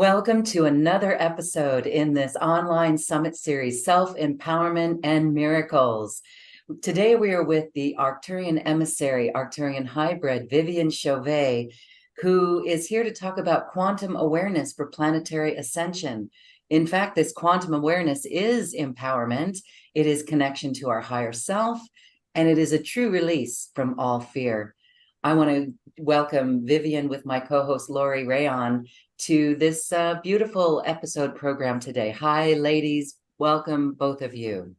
Welcome to another episode in this online summit series, Self-Empowerment and Miracles. Today we are with the Arcturian emissary, Arcturian hybrid, Viviane Chauvet, who is here to talk about quantum awareness for planetary ascension. In fact, this quantum awareness is empowerment. It is connection to our higher self, and it is a true release from all fear. I want to welcome Viviane with my co-host Lori Rayon to this beautiful episode program today. Hi, ladies. Welcome, both of you.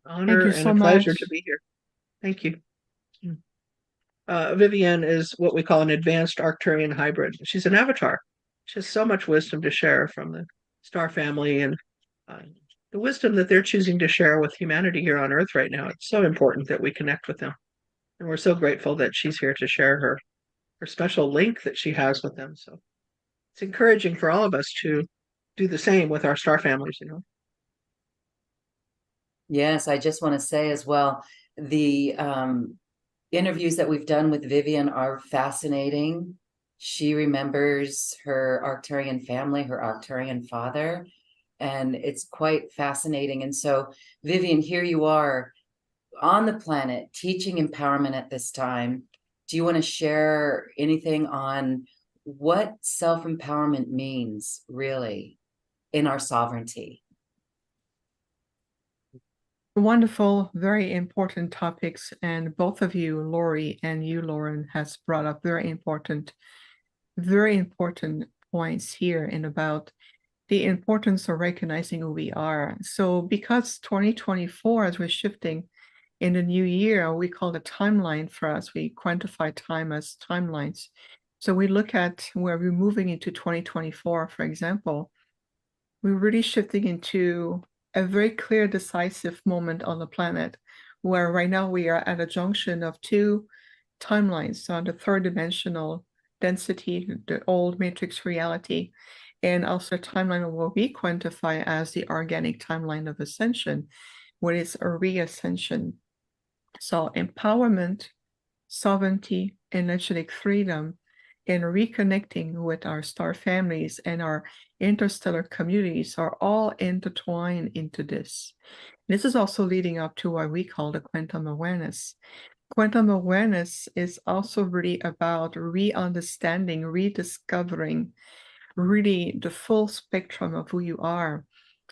Honor and a pleasure to be here. Thank you. Viviane is what we call an advanced Arcturian hybrid. She's an avatar. She has so much wisdom to share from the star family and the wisdom that they're choosing to share with humanity here on Earth right now. It's so important that we connect with them. And we're so grateful that she's here to share her special link that she has with them. So it's encouraging for all of us to do the same with our star families, Yes, I just want to say as well, the interviews that we've done with Viviane are fascinating. She remembers her Arcturian family, her Arcturian father, and it's quite fascinating. And so, Viviane, here you are on the planet teaching empowerment at this time. Do you want to share anything on what self-empowerment means really in our sovereignty? Wonderful, very important topics. And both of you, Lori and you, Lauren, has brought up very important points here and about the importance of recognizing who we are. So because 2024, as we're shifting in the new year, we call the timeline for us. We quantify time as timelines. So we look at where we're moving into 2024, for example, we're really shifting into a very clear, decisive moment on the planet, where right now we are at a junction of two timelines. So on the third dimensional density, the old matrix reality, and also a timeline of what we quantify as the organic timeline of ascension, what is a re-ascension. So empowerment, sovereignty, energetic freedom, and reconnecting with our star families and our interstellar communities are all intertwined into this. This is also leading up to what we call the quantum awareness. Quantum awareness is also really about re-understanding, rediscovering really the full spectrum of who you are.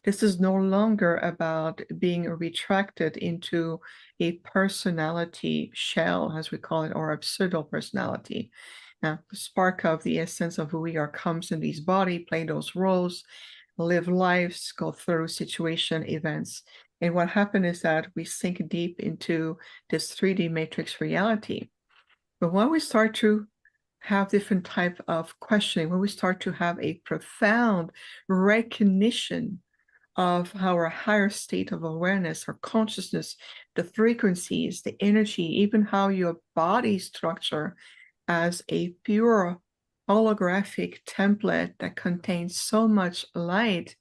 This is no longer about being retracted into a personality shell, as we call it, or a pseudo personality. Now, the spark of the essence of who we are comes in this body, play those roles, live lives, go through situation, events. And what happens is that we sink deep into this 3D matrix reality. But when we start to have different type of questioning, when we start to have a profound recognition of our higher state of awareness or consciousness, the frequencies, the energy, even how your body structure as a pure holographic template that contains so much light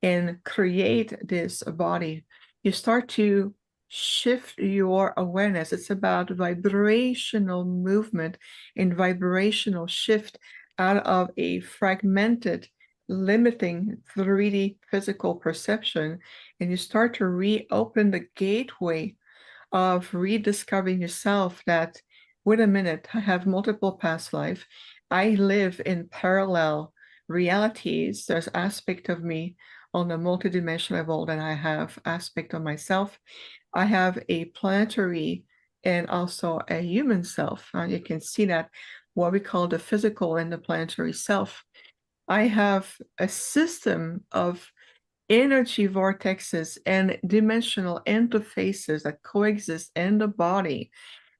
and create this body, you start to shift your awareness. It's about vibrational movement and vibrational shift out of a fragmented, limiting 3D physical perception, and you start to reopen the gateway of rediscovering yourself that, wait a minute, I have multiple past life. I live in parallel realities. There's aspect of me on a multidimensional level that I have aspect of myself. I have a planetary and also a human self. You can see that what we call the physical and the planetary self. I have a system of energy vortexes and dimensional interfaces that coexist in the body.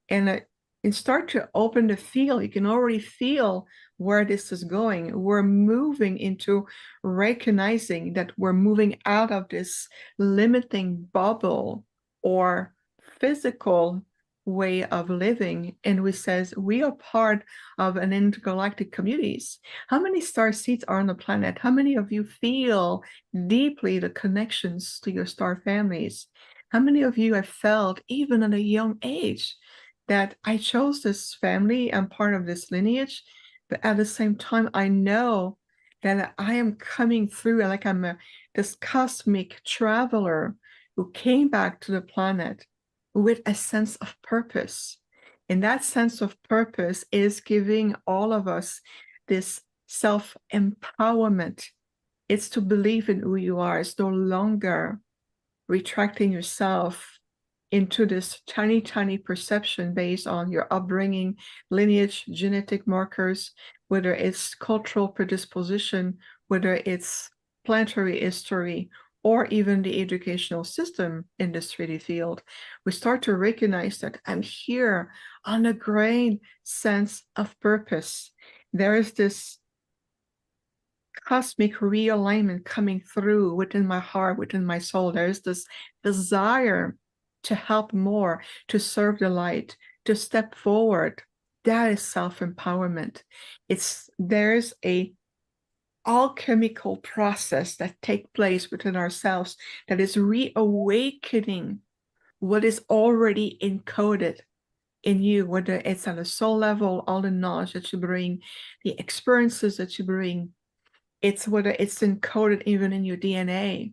And start to open the field. You can already feel where this is going. We're moving into recognizing that we're moving out of this limiting bubble or physical way of living, and we says we are part of an intergalactic communities. How many star seeds are on the planet? How many of you feel deeply the connections to your star families? How many of you have felt, even at a young age, that I chose this family, I'm part of this lineage, But at the same time, I know that I am coming through like this cosmic traveler who came back to the planet with a sense of purpose. And that sense of purpose is giving all of us this self-empowerment. It's to believe in who you are. It's no longer retracting yourself into this tiny, tiny perception based on your upbringing, lineage, genetic markers, whether it's cultural predisposition, whether it's planetary history, or even the educational system in this 3D field. We start to recognize that I'm here on a great sense of purpose. There is this cosmic realignment coming through within my heart, within my soul. There is this desire to help more, to serve the light, to step forward. That is self-empowerment. There's a alchemical process that takes place within ourselves that is reawakening what is already encoded in you, whether it's on a soul level, all the knowledge that you bring, the experiences that you bring. It's whether it's encoded even in your DNA.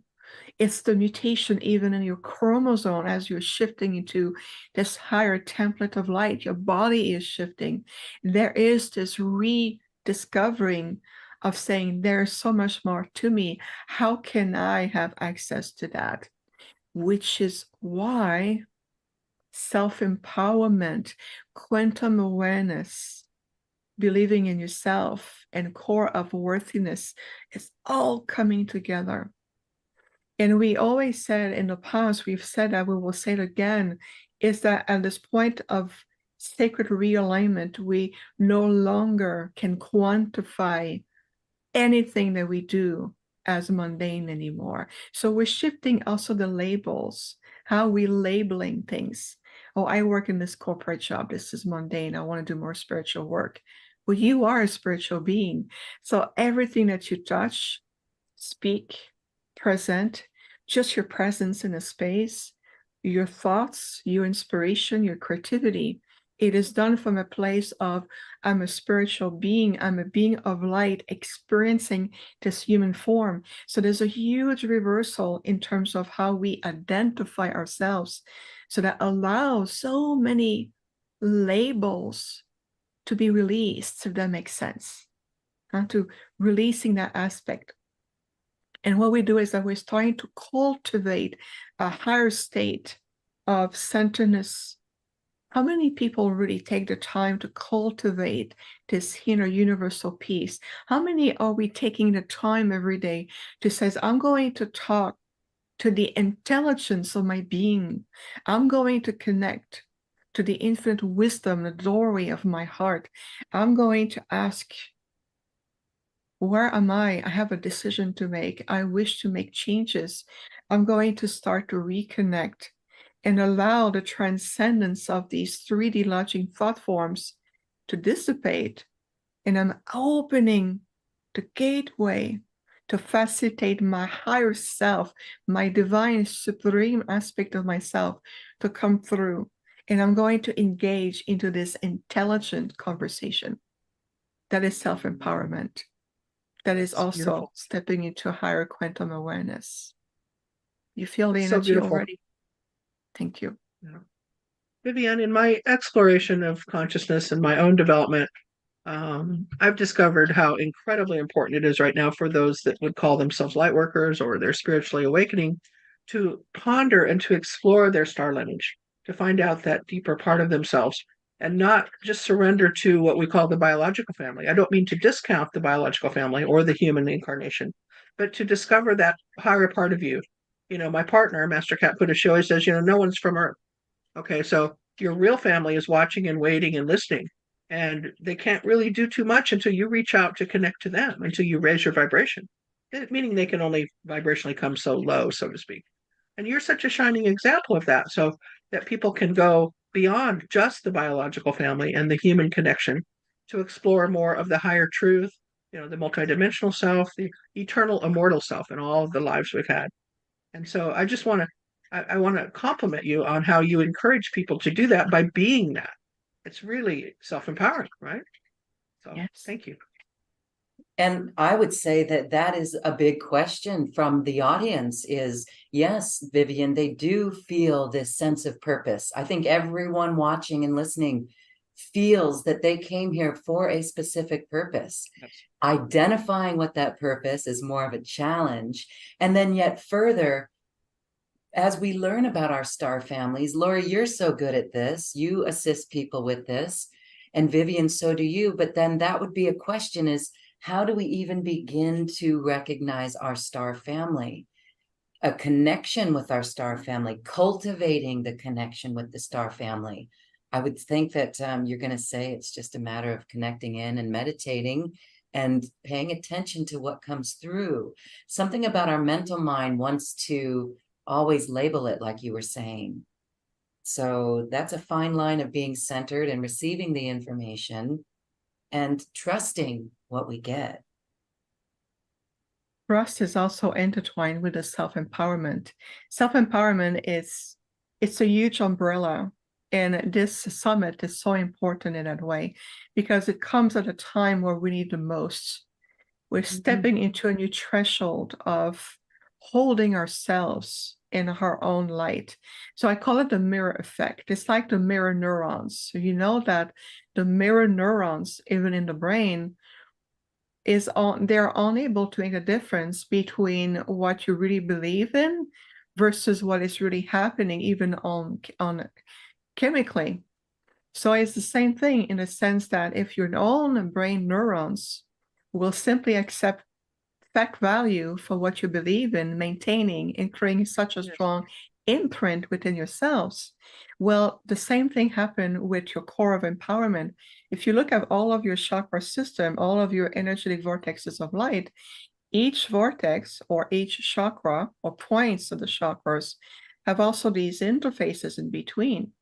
It's the mutation even in your chromosome as you're shifting into this higher template of light. Your body is shifting. There is this rediscovering of saying, there's so much more to me. How can I have access to that? Which is why self-empowerment, quantum awareness, believing in yourself, and core of worthiness is all coming together. And we always said in the past, we've said that, we will say it again, is that at this point of sacred realignment, we no longer can quantify anything that we do as mundane anymore. So we're shifting also the labels, how we labeling things. Oh, I work in this corporate job. This is mundane. I want to do more spiritual work. Well, you are a spiritual being. So everything that you touch, speak, present, just your presence in a space, your thoughts, your inspiration, your creativity, it is done from a place of, I'm a spiritual being, I'm a being of light experiencing this human form. So there's a huge reversal in terms of how we identify ourselves. So that allows so many labels to be released, if that makes sense, to releasing that aspect. And what we do is that we're starting to cultivate a higher state of centeredness. How many people really take the time to cultivate this inner universal peace? How many are we taking the time every day to say, I'm going to talk to the intelligence of my being. I'm going to connect to the infinite wisdom, the doorway of my heart. I'm going to ask, where am I? I have a decision to make. I wish to make changes. I'm going to start to reconnect and allow the transcendence of these 3D lodging thought forms to dissipate. And I'm opening the gateway to facilitate my higher self, my divine supreme aspect of myself to come through. And I'm going to engage into this intelligent conversation. That is self-empowerment. That is also beautiful. Stepping into higher quantum awareness. You feel the energy already? Thank you. Yeah. Viviane, in my exploration of consciousness and my own development, I've discovered how incredibly important it is right now for those that would call themselves light workers or they're spiritually awakening to ponder and to explore their star lineage, to find out that deeper part of themselves and not just surrender to what we call the biological family. I don't mean to discount the biological family or the human incarnation, but to discover that higher part of you. You know, my partner, Master Cat Buddha, she always says, no one's from Earth. Okay, so your real family is watching and waiting and listening. And they can't really do too much until you reach out to connect to them, until you raise your vibration, meaning they can only vibrationally come so low, so to speak. And you're such a shining example of that, so that people can go beyond just the biological family and the human connection to explore more of the higher truth, the multidimensional self, the eternal immortal self in all of the lives we've had. And so I just want to I want to compliment you on how you encourage people to do that by being that. It's really self-empowering, right? So Yes. thank you. And I would say that that is a big question from the audience is, yes, Viviane, they do feel this sense of purpose. I think everyone watching and listening feels that they came here for a specific purpose. Yes. Identifying what that purpose is more of a challenge. And then yet further, as we learn about our star families, Lori, you're so good at this. You assist people with this. And Viviane, so do you. But then that would be a question is, how do we even begin to recognize our star family? A connection with our star family, cultivating the connection with the star family. I would think that you're going to say it's just a matter of connecting in and meditating and paying attention to what comes through. Something about our mental mind wants to always label it, like you were saying. So that's a fine line of being centered and receiving the information and trusting what we get. Trust is also intertwined with the self-empowerment. Self-empowerment it's a huge umbrella, and this summit is so important in that way because it comes at a time where we need the most. We're stepping into a new threshold of holding ourselves in our own light. So I call it the mirror effect. It's like the mirror neurons. So you know that the mirror neurons, even in the brain, they're unable to make a difference between what you really believe in versus what is really happening, even on chemically. So it's the same thing in the sense that if your own brain neurons will simply accept fact value for what you believe in, maintaining and creating such a strong imprint within yourselves. Well, the same thing happened with your core of empowerment. If you look at all of your chakra system, all of your energetic vortexes of light, each vortex or each chakra or points of the chakras have also these interfaces in between.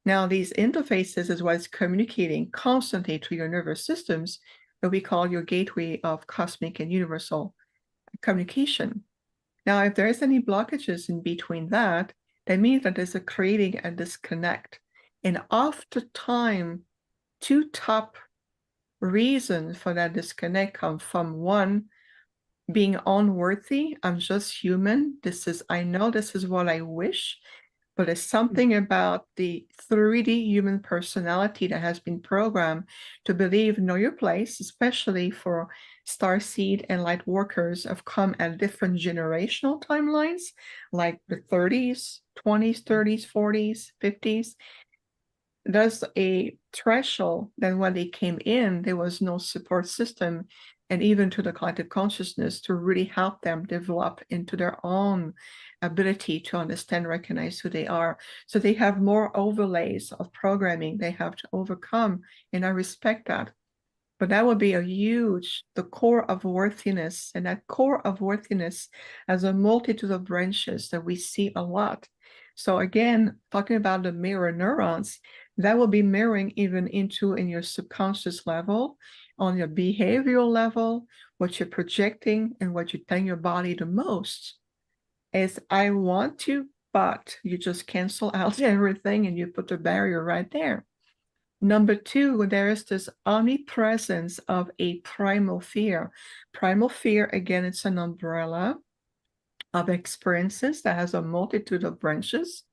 Now, these interfaces is what is communicating constantly to your nervous systems that we call your gateway of cosmic and universal communication. Now, if there is any blockages in between that means that there's creating a disconnect. And oftentimes, two top reasons for that disconnect come from one, being unworthy. I'm just human. I know this is what I wish, but it's something about the 3D human personality that has been programmed to believe know your place, especially for starseed and light workers have come at different generational timelines, like the 30s, 20s, 30s, 40s, 50s. There's a threshold that when they came in, there was no support system and even to the collective consciousness to really help them develop into their own ability to understand, recognize who they are. So they have more overlays of programming they have to overcome, and I respect that. But that would be the core of worthiness, and that core of worthiness has a multitude of branches that we see a lot. So again, talking about the mirror neurons, that will be mirroring even into in your subconscious level, on your behavioral level, what you're projecting and what you're telling your body the most is I want to, but you just cancel out everything and you put a barrier right there. Number two, there is this omnipresence of a primal fear. Primal fear, again, it's an umbrella of experiences that has a multitude of branches.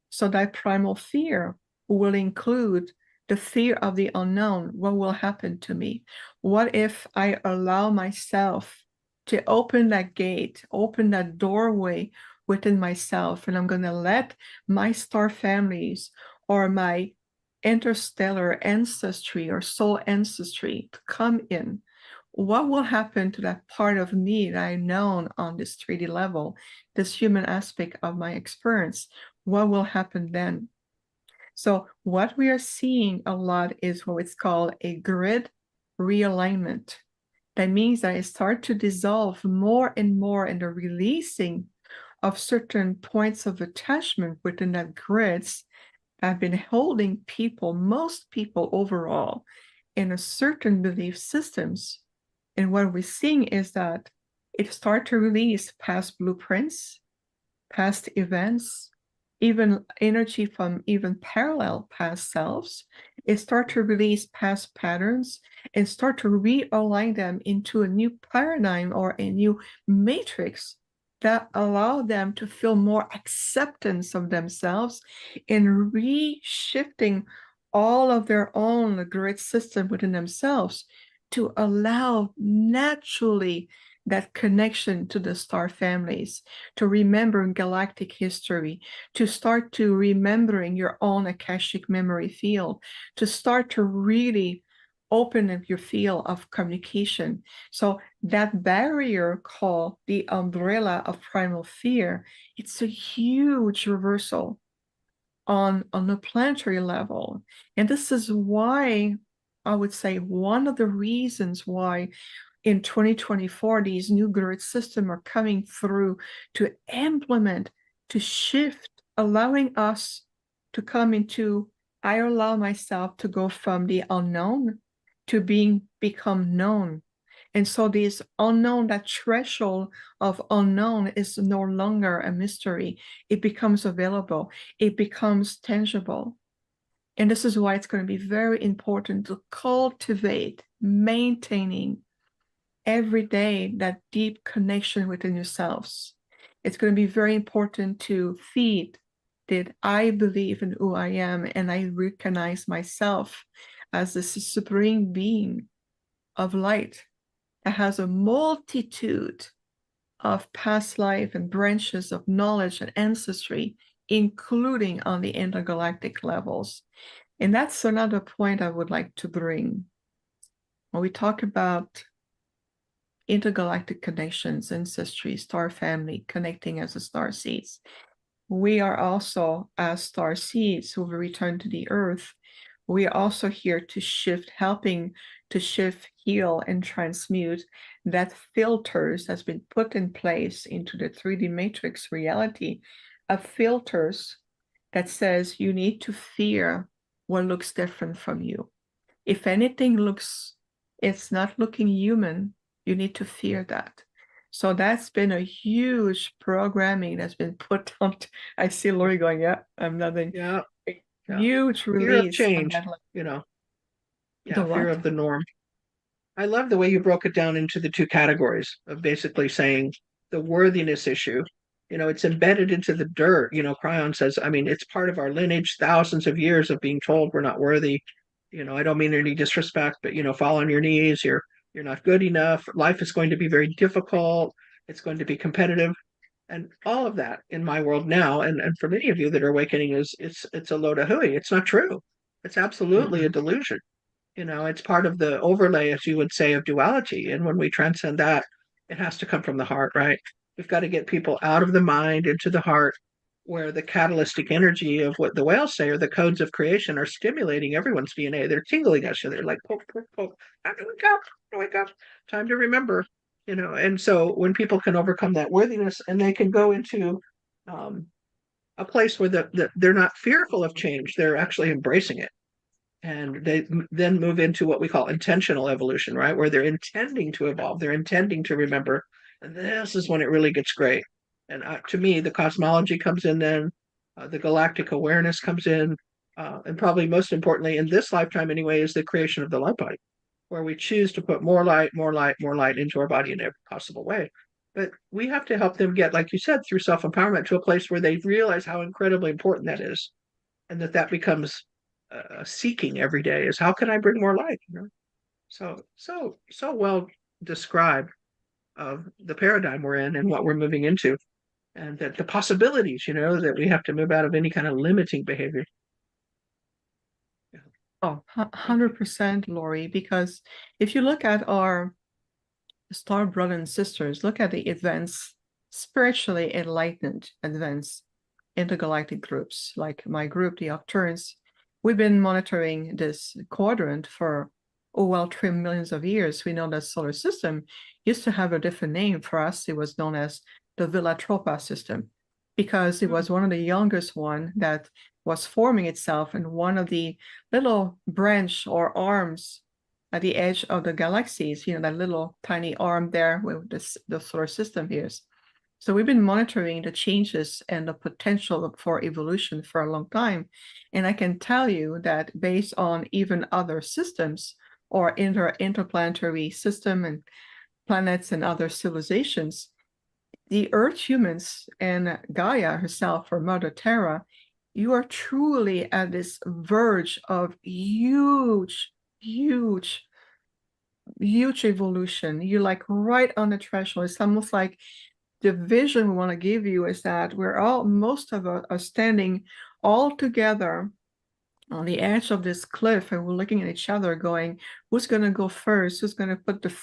So that primal fear will include the fear of the unknown. What will happen to me? What if I allow myself to open that gate, open that doorway within myself, and I'm going to let my star families or my interstellar ancestry or soul ancestry to come in? What will happen to that part of me that I know on this 3D level, this human aspect of my experience? What will happen then? So what we are seeing a lot is what it's called a grid realignment. That means that I start to dissolve more and more in the releasing of certain points of attachment within that grids that have been holding people, most people overall, in a certain belief systems. And what we're seeing is that it starts to release past blueprints, past events, even energy from even parallel past selves, It starts to release past patterns and start to realign them into a new paradigm or a new matrix that allow them to feel more acceptance of themselves and reshifting all of their own grid system within themselves to allow naturally that connection to the star families, to remember galactic history, to start to remembering your own Akashic memory field, to start to really open up your field of communication. So that barrier called the umbrella of primal fear, it's a huge reversal on the planetary level. And this is why I would say one of the reasons why in 2024, these new grid systems are coming through to implement, to shift, allowing us to come into, I allow myself to go from the unknown to become known. And so this unknown, that threshold of unknown is no longer a mystery. It becomes available. It becomes tangible. And this is why it's going to be very important to cultivate, maintaining every day that deep connection within yourselves. It's going to be very important to feed that I believe in who I am and I recognize myself as this supreme being of light that has a multitude of past life and branches of knowledge and ancestry, including on the intergalactic levels. And that's another point I would like to bring. When we talk about intergalactic connections, ancestry, star family, connecting as a star seeds, we are also, as star seeds who will return to the earth, we are also here to shift, helping to shift, heal, and transmute that filters that's been put in place into the 3D matrix reality of filters that says you need to fear what looks different from you. If anything looks, it's not looking human, you need to fear that. So that's been a huge programming that's been put on. I see Lori going, yeah, I'm nothing. Yeah. Huge Fear release. of change, you know. Yeah, The fear what? of the norm. I love the way you broke it down into the two categories of basically saying the worthiness issue. You know, it's embedded into the dirt. You know, Cryon says, I mean, it's part of our lineage, thousands of years of being told we're not worthy. You know, I don't mean any disrespect, but you know, fall on your knees. You're not good enough. Life is going to be very difficult. It's going to be competitive. And all of that in my world now, and for many of you that are awakening, is it's a load of hooey. It's not true. It's absolutely a delusion. You know, it's part of the overlay, as you would say, of duality. And when we transcend that, it has to come from the heart, right? We've got to get people out of the mind into the heart, where the catalytic energy of what the whales say or the codes of creation are stimulating everyone's DNA. They're tingling us. So they're like, poke, poke, poke. Time to wake up, wake up, time to remember. You know, and so when people can overcome that worthiness and they can go into a place where they're not fearful of change, they're actually embracing it, and they then move into what we call intentional evolution, right, where they're intending to evolve, they're intending to remember, and this is when it really gets great. And to me, the cosmology comes in then, the galactic awareness comes in, and probably most importantly in this lifetime anyway is the creation of the light body, where we choose to put more light, more light, more light into our body in every possible way. But we have to help them get, like you said, through self-empowerment to a place where they realize how incredibly important that is, and that becomes seeking every day is how can I bring more light? You know, so well described of the paradigm we're in and what we're moving into, and that the possibilities. You know, that we have to move out of any kind of limiting behavior. Oh, 100%, Lori, because if you look at our star brothers and sisters, look at the advanced, spiritually enlightened, advanced intergalactic groups, like my group, the Octurans. We've been monitoring this quadrant for, oh, well, 3 millions of years. We know that solar system used to have a different name. For us, it was known as the Velatropa system, because it was one of the youngest one that was forming itself, and one of the little branch or arms at the edge of the galaxies, you know, that little tiny arm there where the solar system is. So we've been monitoring the changes and the potential for evolution for a long time. And I can tell you that based on even other systems or interplanetary system and planets and other civilizations, the Earth humans and Gaia herself, or Mother Terra, you are truly at this verge of huge, huge, huge evolution. You're like right on the threshold. It's almost like the vision we want to give you is that most of us are standing all together on the edge of this cliff, and we're looking at each other going, who's going to go first? Who's going to put the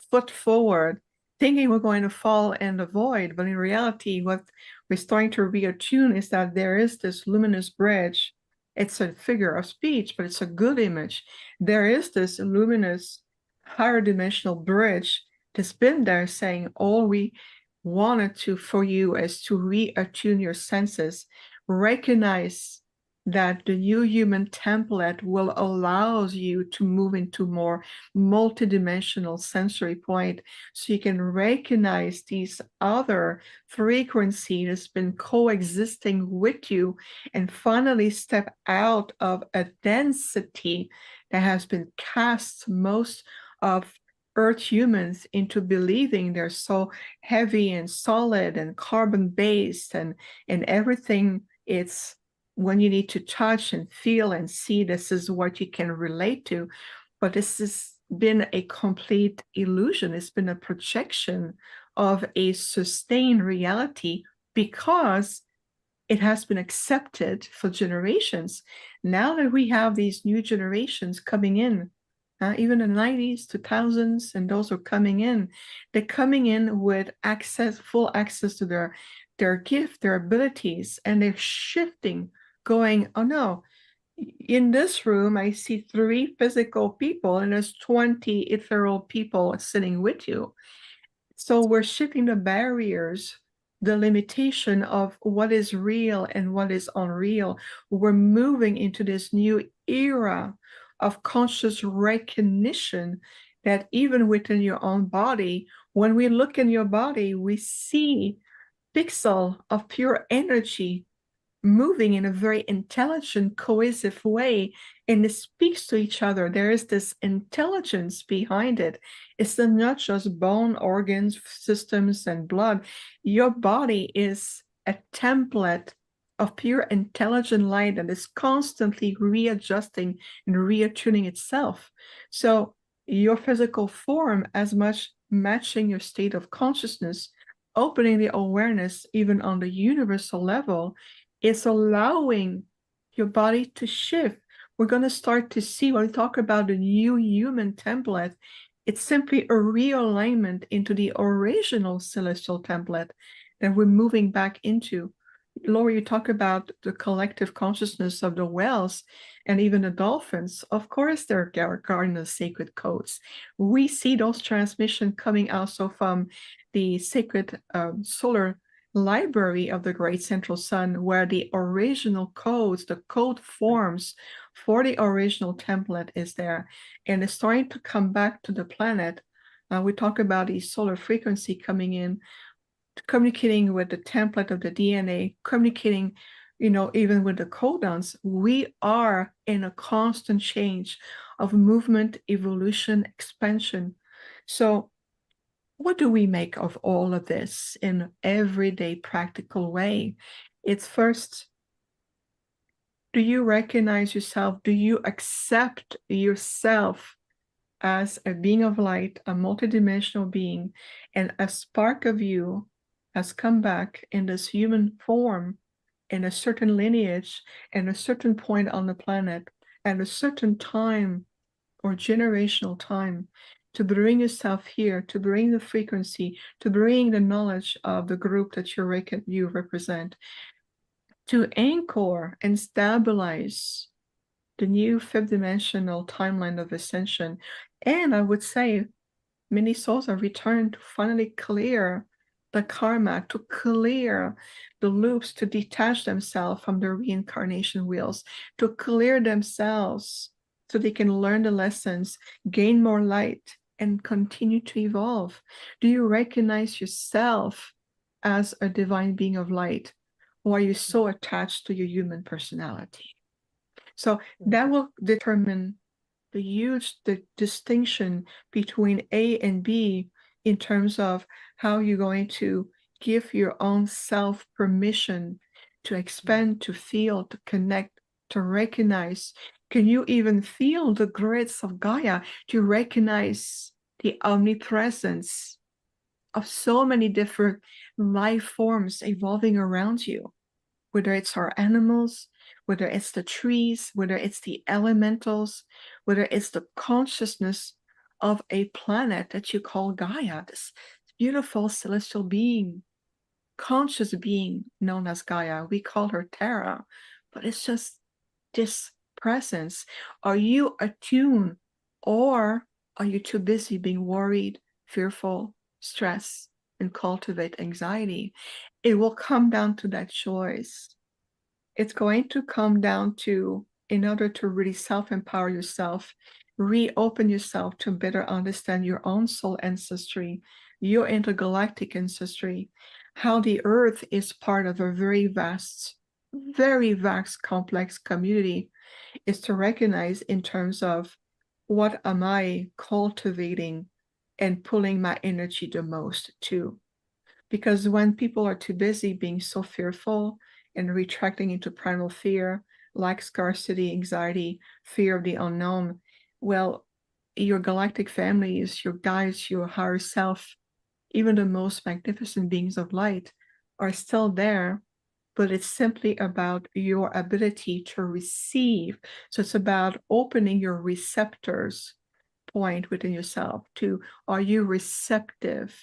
foot forward, thinking we're going to fall in the void? But in reality, what we're starting to reattune is that there is this luminous bridge. It's a figure of speech, but it's a good image. There is this luminous higher dimensional bridge that's been there saying, all we wanted to for you is to reattune your senses, recognize that the new human template will allow you to move into more multidimensional sensory point, so you can recognize these other frequencies that's been coexisting with you and finally step out of a density that has been cast most of Earth humans into believing they're so heavy and solid and carbon based and everything. It's when you need to touch and feel and see, this is what you can relate to. But this has been a complete illusion. It's been a projection of a sustained reality because it has been accepted for generations. Now that we have these new generations coming in, even the 90s, 2000s, and those are coming in, they're coming in with full access to their gift, their abilities, and they're shifting, going, oh no, in this room, I see 3 physical people and there's 20 ethereal people sitting with you. So we're shifting the barriers, the limitation of what is real and what is unreal. We're moving into this new era of conscious recognition that even within your own body, when we look in your body, we see pixel of pure energy moving in a very intelligent, cohesive way, and it speaks to each other. There is this intelligence behind it. It's not just bone, organs, systems, and blood. Your body is a template of pure intelligent light that is constantly readjusting and reattuning itself. So your physical form, as much matching your state of consciousness, opening the awareness even on the universal level, is allowing your body to shift. We're going to start to see, when we talk about the new human template, it's simply a realignment into the original celestial template that we're moving back into. Laura, you talk about the collective consciousness of the whales and even the dolphins. Of course, they're guarding the sacred codes. We see those transmissions coming also from the sacred solar library of the great central sun, where the original codes, the code forms for the original template is there, and it's starting to come back to the planet. We talk about the solar frequency coming in, communicating with the template of the DNA, communicating, even with the codons. We are in a constant change of movement, evolution, expansion. So what do we make of all of this in everyday practical way? It's first, do you recognize yourself? Do you accept yourself as a being of light, a multidimensional being, and a spark of you has come back in this human form, in a certain lineage, and a certain point on the planet, at a certain time or generational time, to bring yourself here, to bring the frequency, to bring the knowledge of the group that you represent, to anchor and stabilize the new fifth dimensional timeline of ascension. And I would say many souls are returned to finally clear the karma, to clear the loops, to detach themselves from the reincarnation wheels, to clear themselves so they can learn the lessons, gain more light, and continue to evolve. Do you recognize yourself as a divine being of light, or are you so attached to your human personality? So that will determine the distinction between A and B in terms of how you're going to give your own self permission to expand, to feel, to connect, to recognize. Can you even feel the grids of Gaia? To recognize the omnipresence of so many different life forms evolving around you, whether it's our animals, whether it's the trees, whether it's the elementals, whether it's the consciousness of a planet that you call Gaia, this beautiful celestial being, conscious being known as Gaia. We call her Terra, but it's just this presence. Are you attuned, or are you too busy being worried, fearful, stressed, and cultivate anxiety? It will come down to that choice. It's going to come down to, in order to really self-empower yourself, reopen yourself to better understand your own soul ancestry, your intergalactic ancestry, how the earth is part of a very vast, complex community, is to recognize in terms of what am I cultivating and pulling my energy the most to. Because when people are too busy being so fearful and retracting into primal fear, like scarcity, anxiety, fear of the unknown, well, your galactic families, your guides, your higher self, even the most magnificent beings of light are still there, but it's simply about your ability to receive. So it's about opening your receptors point within yourself to, are you receptive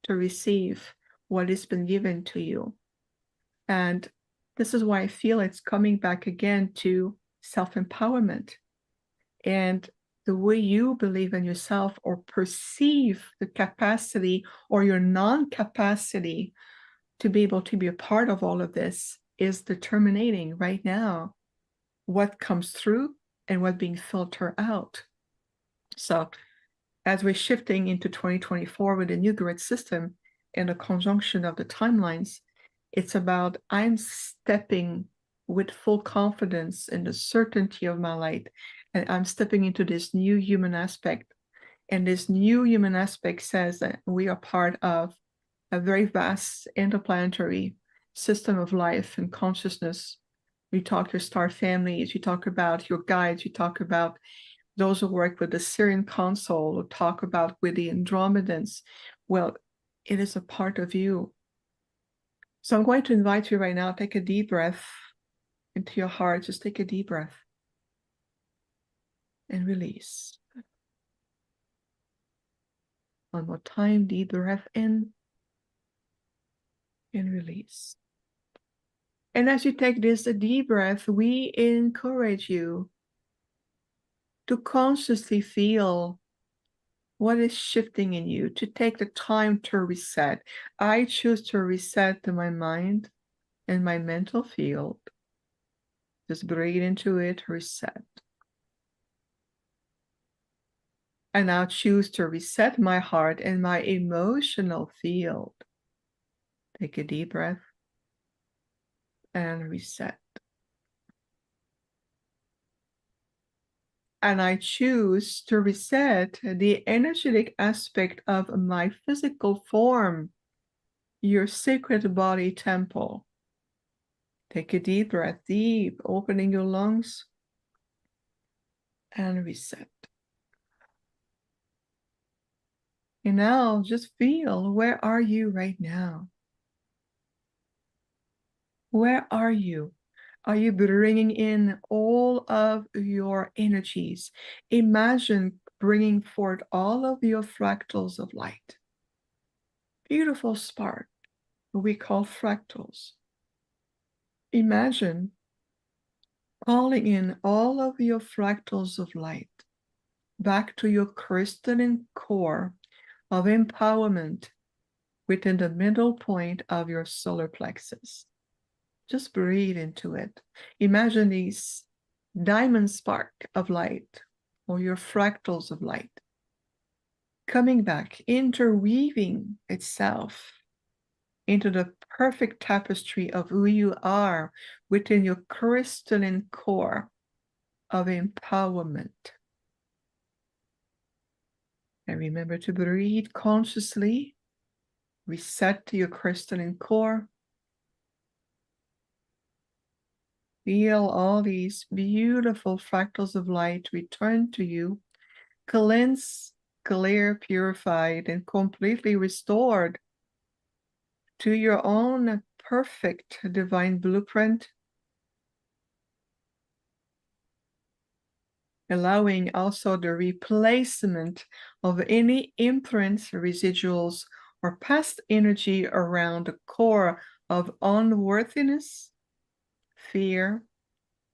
to receive what has been given to you? And this is why I feel it's coming back again to self-empowerment and the way you believe in yourself or perceive the capacity or your non-capacity to be able to be a part of all of this is determining right now what comes through and what being filtered out. So as we're shifting into 2024 with the new grid system and the conjunction of the timelines, it's about I'm stepping with full confidence in the certainty of my light, and I'm stepping into this new human aspect. And this new human aspect says that we are part of a very vast interplanetary system of life and consciousness. You talk your star families, you talk about your guides, you talk about those who work with the Syrian Council, who talk about with the Andromedans. Well, it is a part of you. So I'm going to invite you right now, take a deep breath into your heart. Just take a deep breath and release. One more time, deep breath in and release. And as you take this a deep breath, we encourage you to consciously feel what is shifting in you, to take the time to reset. I choose to reset to my mind and my mental field. Just breathe into it, reset. I now choose to reset my heart and my emotional field. Take a deep breath and reset. And I choose to reset the energetic aspect of my physical form, your sacred body temple. Take a deep breath, deep, opening your lungs, and reset. And now just feel, where are you right now? Where are you? Are you bringing in all of your energies? Imagine bringing forth all of your fractals of light. Beautiful spark, we call fractals. Imagine calling in all of your fractals of light back to your crystalline core of empowerment within the middle point of your solar plexus. Just breathe into it. Imagine these diamond spark of light or your fractals of light coming back, interweaving itself into the perfect tapestry of who you are within your crystalline core of empowerment. And remember to breathe consciously, reset to your crystalline core. Feel all these beautiful fractals of light return to you, cleansed, clear, purified, and completely restored to your own perfect divine blueprint, allowing also the replacement of any imprints, residuals, or past energy around the core of unworthiness, fear,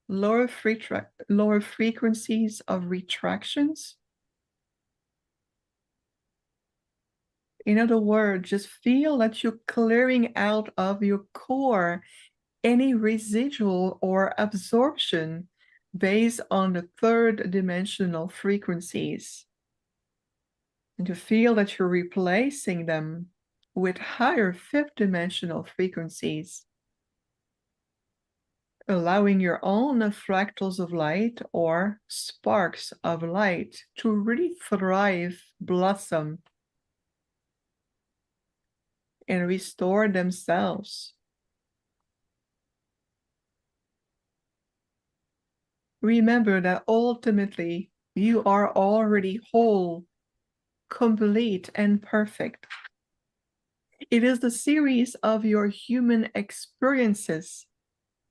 lower frequencies of retractions. In other words, just feel that you're clearing out of your core any residual or absorption based on the third dimensional frequencies. And to feel that you're replacing them with higher fifth dimensional frequencies, allowing your own fractals of light or sparks of light to really thrive, blossom, and restore themselves. Remember that ultimately you are already whole, complete, and perfect. It is the series of your human experiences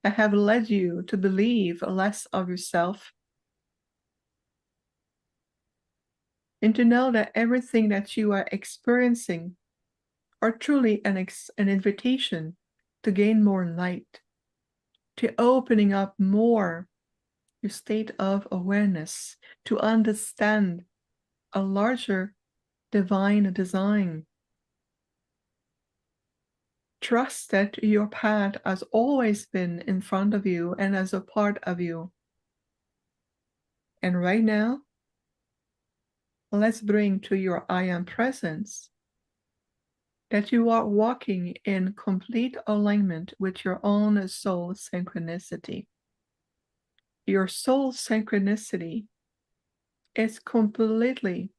that have led you to believe less of yourself and to know that everything that you are experiencing are truly an invitation to gain more light, to opening up more your state of awareness, to understand a larger divine design. Trust that your path has always been in front of you and as a part of you. And right now, let's bring to your I am presence that you are walking in complete alignment with your own soul synchronicity. Your soul synchronicity is completely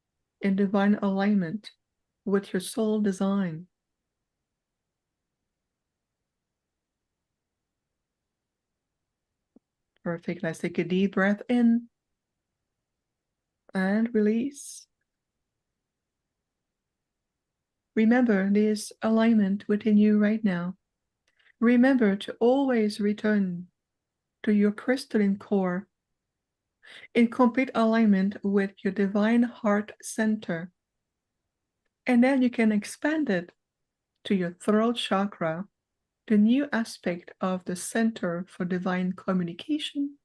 in divine alignment with your soul design. Perfect. Let's take a deep breath in and release. Remember this alignment within you right now. Remember to always return to your crystalline core in complete alignment with your divine heart center. And then you can expand it to your throat chakra, the new aspect of the center for divine communication,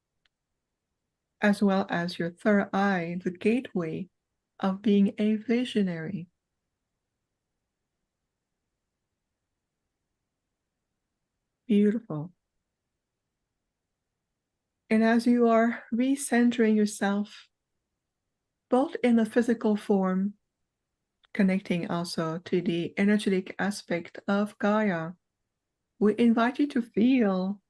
as well as your third eye, the gateway of being a visionary. Beautiful. And as you are recentering yourself, both in the physical form, connecting also to the energetic aspect of Gaia, we invite you to feel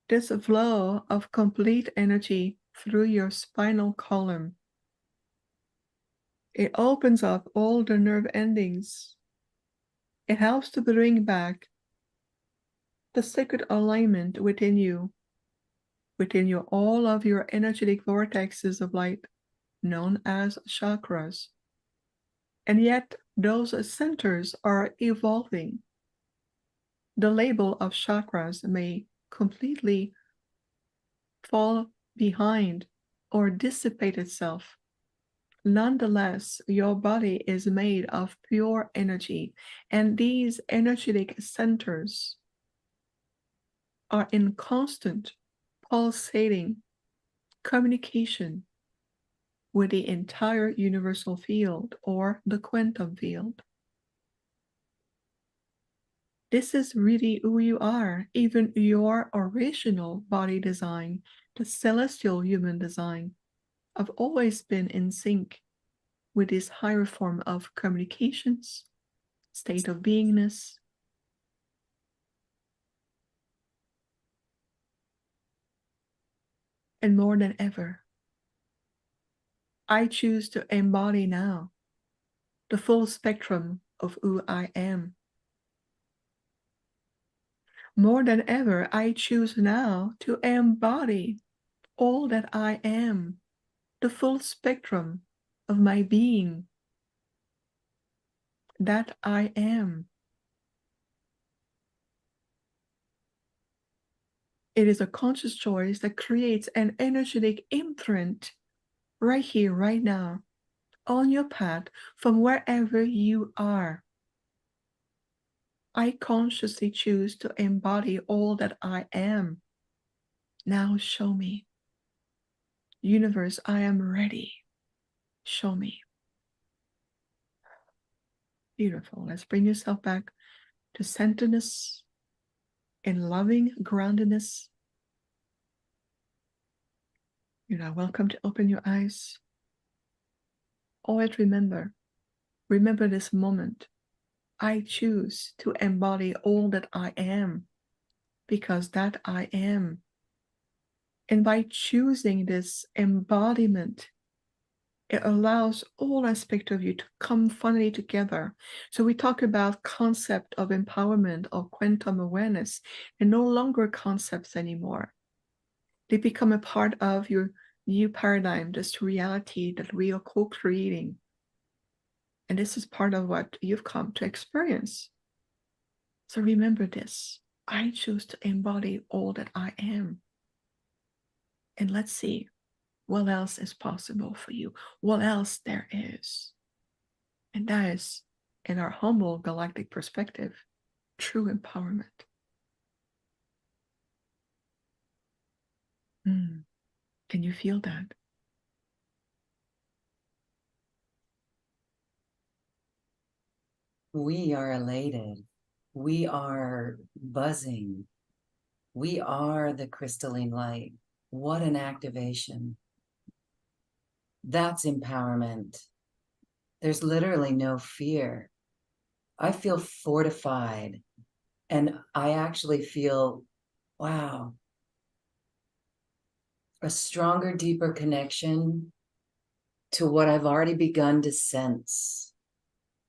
this flow of complete energy through your spinal column. It opens up all the nerve endings. It helps to bring back the sacred alignment within you, all of your energetic vortexes of light, known as chakras. And yet those centers are evolving. The label of chakras may completely fall behind or dissipate itself. Nonetheless, your body is made of pure energy, and these energetic centers are in constant pulsating communication with the entire universal field or the quantum field. This is really who you are. Even your original body design, the celestial human design, have always been in sync with this higher form of communications state of beingness. And more than ever, I choose to embody now the full spectrum of who I am. More than ever, I choose now to embody all that I am, the full spectrum of my being, that I am. It is a conscious choice that creates an energetic imprint right here, right now, on your path from wherever you are. I consciously choose to embody all that I am. Now show me. Universe, I am ready. Show me. Beautiful. Let's bring yourself back to centeredness and loving groundedness. You're now welcome to open your eyes. Always remember this moment. I choose to embody all that I am, because that I am. And by choosing this embodiment, it allows all aspects of you to come finally together. So we talk about concept of empowerment, of quantum awareness, and no longer concepts anymore. They become a part of your new paradigm, this reality that we are co-creating. And this is part of what you've come to experience. So remember this. I choose to embody all that I am. And let's see what else is possible for you, what else there is. And that is, in our humble galactic perspective, true empowerment. Can you feel that? We are elated. We are buzzing. We are the crystalline light. What an activation. That's empowerment. There's literally no fear. I feel fortified, and I actually feel, wow, a stronger, deeper connection to what I've already begun to sense.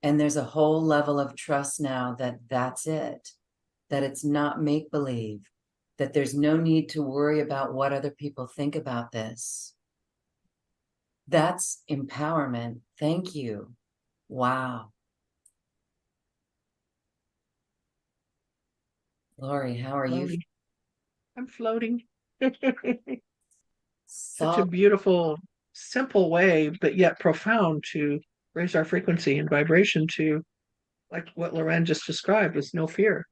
And there's a whole level of trust now that that's it, that it's not make-believe, that there's no need to worry about what other people think about this. That's empowerment. Thank you. Wow. Lori, how are you? I'm floating. Such So a beautiful, simple way, but yet profound to raise our frequency and vibration to, like what Loren just described, with no fear.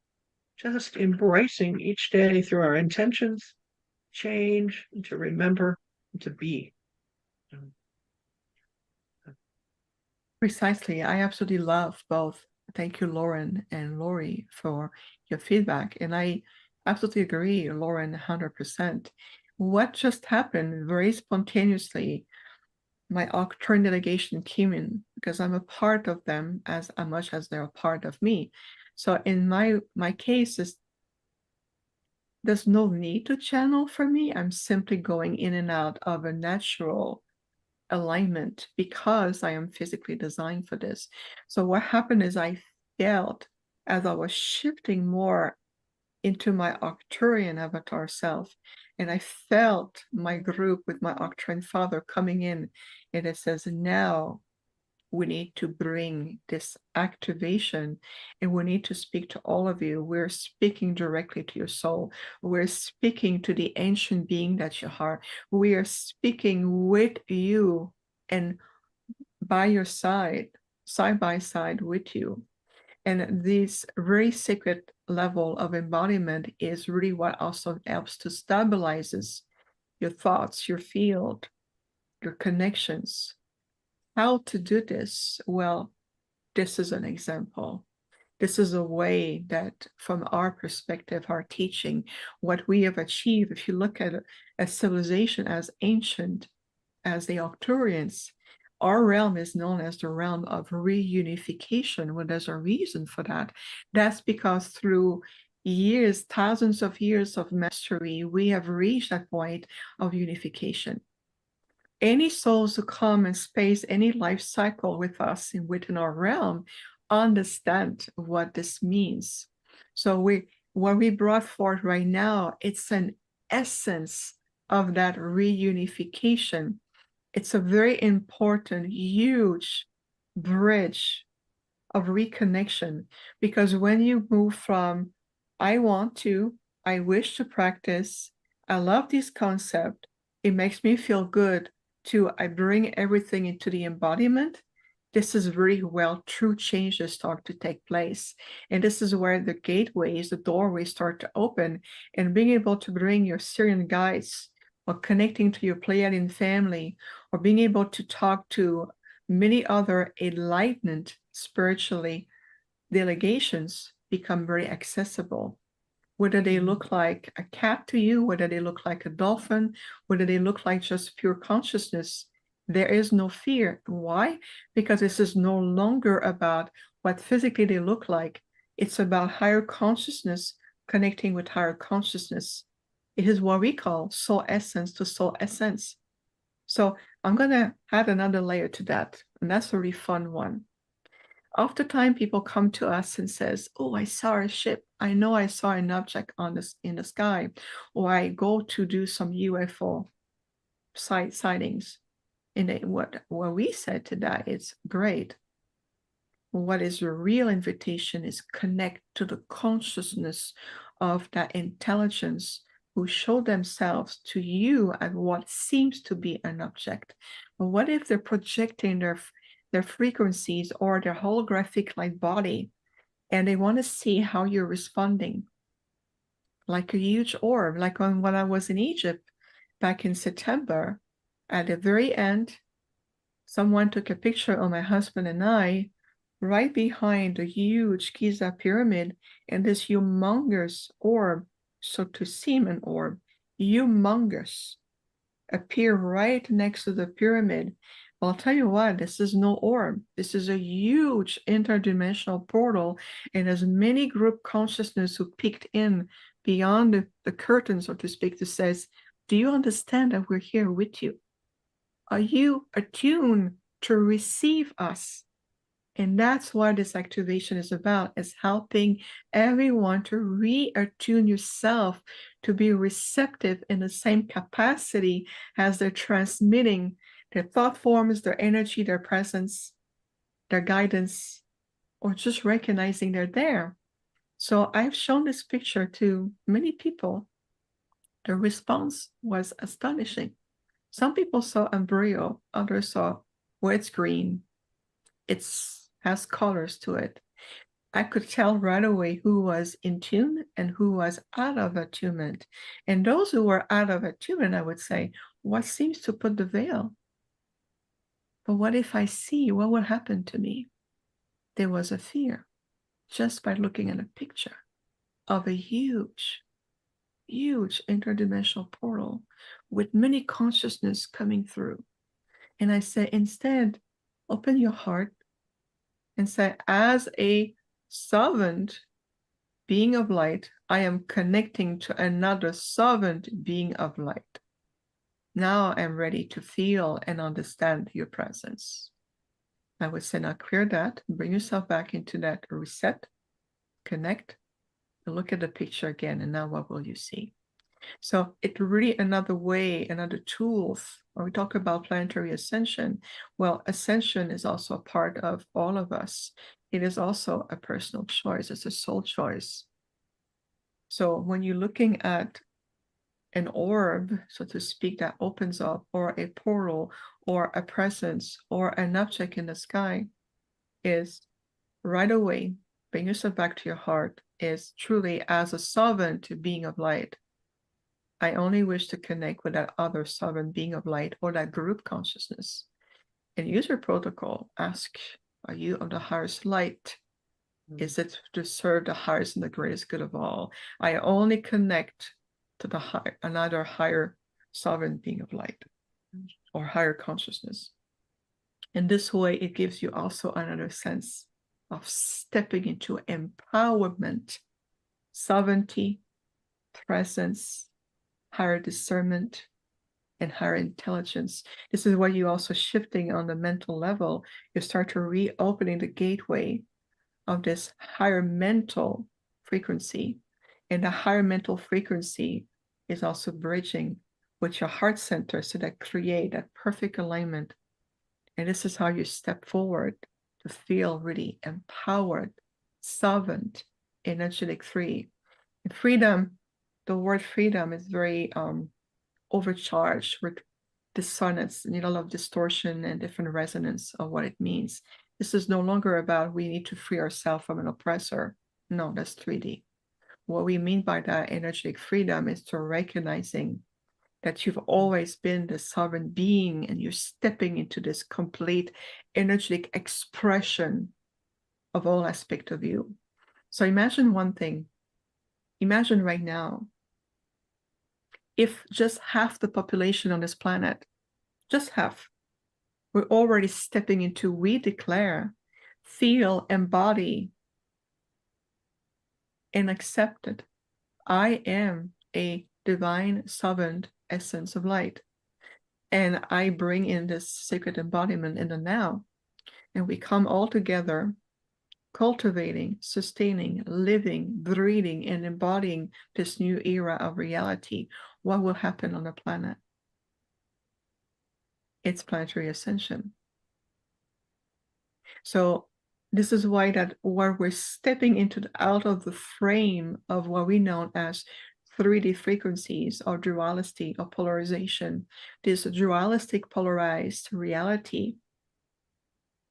Just embracing each day through our intentions, change, and to remember, and to be. Precisely. I absolutely love both. Thank you, Lauren and Lori, for your feedback. And I absolutely agree, Lauren, 100%. What just happened very spontaneously, my Octurian delegation came in because I'm a part of them as much as they're a part of me. So in my case, there's no need to channel for me. I'm simply going in and out of a natural alignment because I am physically designed for this. So what happened is I felt, as I was shifting more into my Arcturian avatar self, and I felt my group with my Arcturian father coming in, and it says, now we need to bring this activation, and we need to speak to all of you. We're speaking directly to your soul. We're speaking to the ancient being that you are. We are speaking with you and by your side by side with you. And this very sacred level of embodiment is really what also helps to stabilizes your thoughts, your field, your connections. How to do this? Well, this is an example. This is a way that, from our perspective, our teaching, what we have achieved, if you look at a civilization as ancient as the Arcturians, Our realm is known as the realm of reunification. Well, there's a reason for that. That's because through years, thousands of years of mastery, we have reached that point of unification. Any souls who come and space any life cycle with us within our realm understand what this means. So what we brought forth right now, it's an essence of that reunification. It's a very important, huge bridge of reconnection, because when you move from I want to, I wish to practice, I love this concept, it makes me feel good, to I bring everything into the embodiment, this is really where true changes start to take place. And this is where the gateways, the doorways start to open, and being able to bring your Syrian guides or connecting to your Pleiadian family, or being able to talk to many other enlightened spiritually delegations become very accessible. Whether they look like a cat to you, whether they look like a dolphin, whether they look like just pure consciousness, there is no fear. Why? Because this is no longer about what physically they look like. It's about higher consciousness connecting with higher consciousness. It is what we call soul essence to soul essence. So I'm going to add another layer to that, and that's a really fun one. Oftentimes people come to us and says, oh, I saw a ship. I know I saw an object in the sky, or I go to do some UFO sightings. And what we said to that is great. What is the real invitation is connect to the consciousness of that intelligence who show themselves to you as what seems to be an object. But what if they're projecting their frequencies or their holographic light body, and they want to see how you're responding? Like a huge orb, like when I was in Egypt back in September, at the very end, someone took a picture of my husband and I right behind the huge Giza pyramid, and this humongous orb, so to seem an orb, humongous, appear right next to the pyramid. Well, I'll tell you what, this is no orb. This is a huge interdimensional portal, and there's many group consciousness who peeked in beyond the curtain, so to speak, to says, do you understand that we're here with you? Are you attuned to receive us? And that's what this activation is about, is helping everyone to reattune yourself to be receptive in the same capacity as they're transmitting their thought forms, their energy, their presence, their guidance, or just recognizing they're there. So I've shown this picture to many people. The response was astonishing. Some people saw embryo, others saw where it's green. It has colors to it. I could tell right away who was in tune and who was out of attunement. And those who were out of attunement, I would say, what seems to put the veil? But what if I see? What will happen to me? There was a fear just by looking at a picture of a huge, huge interdimensional portal with many consciousness coming through. And I said, instead, open your heart and say, as a sovereign being of light, I am connecting to another sovereign being of light. Now I'm ready to feel and understand your presence. I would say, now clear that, bring yourself back into that reset, connect, and look at the picture again. And now what will you see? So it's really another way, another tools. When we talk about planetary ascension, well, ascension is also a part of all of us. It is also a personal choice. It's a soul choice. So when you're looking at an orb, so to speak, that opens up, or a portal, or a presence, or an object in the sky, is right away, bring yourself back to your heart, is truly as a sovereign being of light. I only wish to connect with that other sovereign being of light, or that group consciousness. And use your protocol. Ask, are you of the highest light? Is it to serve the highest and the greatest good of all? I only connect to the another higher sovereign being of light, or higher consciousness. And this way, it gives you also another sense of stepping into empowerment, sovereignty, presence, higher discernment, and higher intelligence. This is where you're also shifting on the mental level. You start to reopening the gateway of this higher mental frequency. And the higher mental frequency is also bridging with your heart center, so that create that perfect alignment. And this is how you step forward to feel really empowered, sovereign, energetic, free. And freedom, the word freedom is very overcharged with dissonance, a lot of distortion and different resonance of what it means. This is no longer about we need to free ourselves from an oppressor. No, that's 3D. What we mean by that energetic freedom is to recognizing that you've always been the sovereign being, and you're stepping into this complete energetic expression of all aspects of you. So imagine one thing. Imagine right now, if just half the population on this planet, just half, we're already stepping into, we declare, feel, embody, and accepted. I am a divine, sovereign essence of light. And I bring in this sacred embodiment in the now. And we come all together, cultivating, sustaining, living, breathing, and embodying this new era of reality. What will happen on the planet? It's planetary ascension. So this is why that where we're stepping into out of the frame of what we know as 3D frequencies or duality or polarization, this dualistic polarized reality,